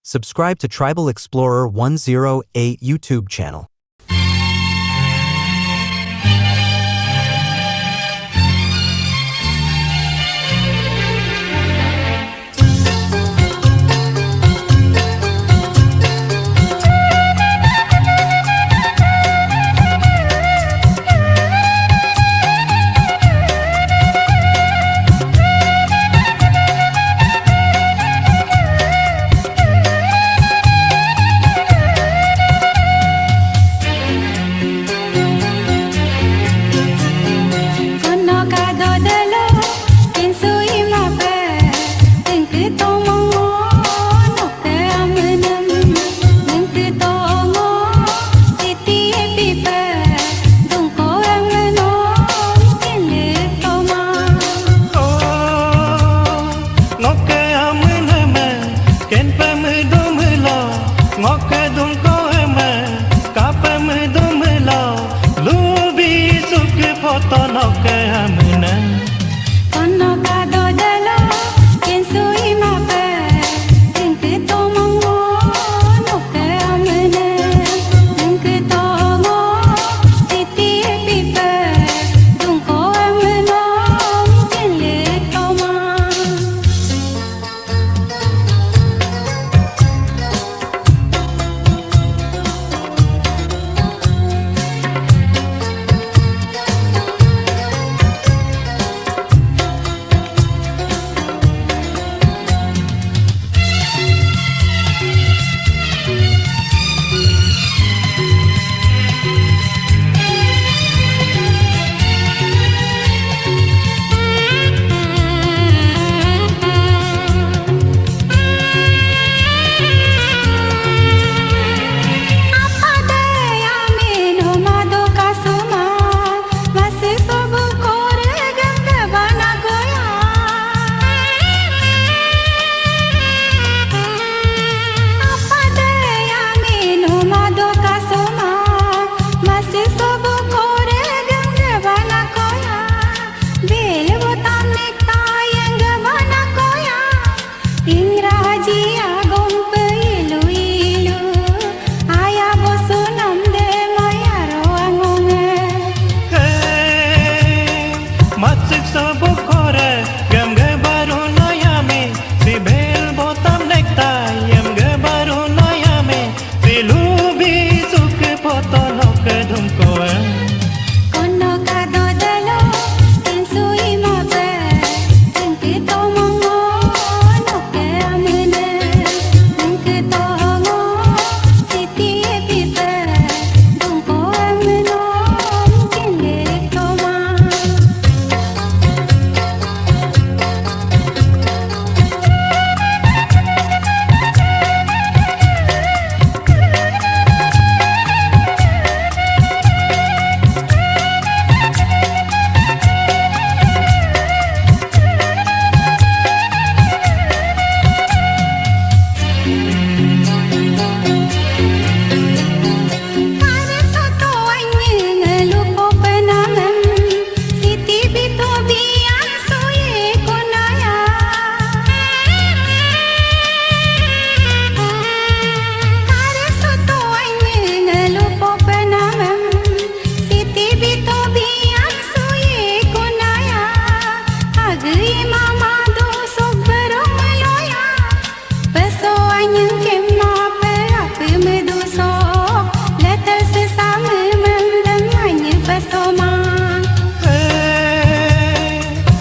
Subscribe to Tribal Explorer 108 YouTube channel. Kano Kado Delo, Kensu yimape, ingki tomang Nokke amin, mingki sithi bipe, Dungko Kenlik tomang. Ngoke amin kenpe midu milo, Ngoke Dungko kape midu milo, Lubi suki poto Nokke amin. Kano Kado Delo, Kensu yimape, ingki tomang Nokke amin, mingki sithi bipe, Dungko Kenlik tomang. Apat amin mado kasuma, masih sobu kore gangga bana goya. Apat amin mado kasuma, masih sobu kore gangga bana goya. Bel botam nekta yang bana goya. Ingraji agom ilu ilu, ayah bosu namde maya roangonge. Matsik sabu kore gam ge baru nayame, si bel botam nekta yam ge baru nayame, si lubi suki poto Nokke Dungko. Kano Kado Delo, Kensu yimape, ingki tomang Nokke amin, mingki sithi bipe, Dungko Kenlik tomang. Kare soto angin lupo penangan, sithi bito biang suye konaya. Kare soto angin lupo penangan, sithi bito biang suye konaya. Agri mama do sobero meloya, peso angin kemape api meduso, letter sesame mendang angin peso mang.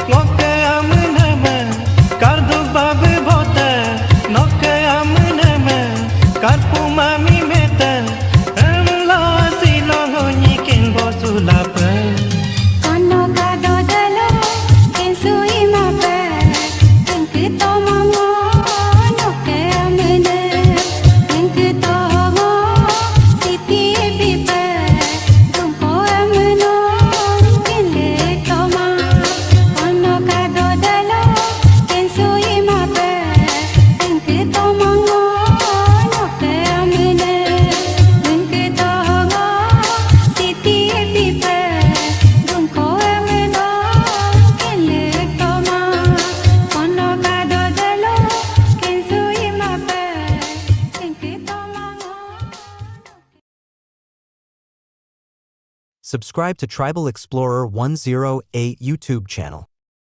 Ngoke amin kardu babi bote, Nokke amin karpu mami mete, emla silong nyikin bosulape. Kano Kado Delo, Kensu yimape, ingki tomang Nokke amin, mingki sithi bipe, Dungko Kenlik tomang. Kano Kado Delo, Kensu yimape, ingki tomang Nokke amin, Subscribe to Tribal Explorer 108 YouTube channel.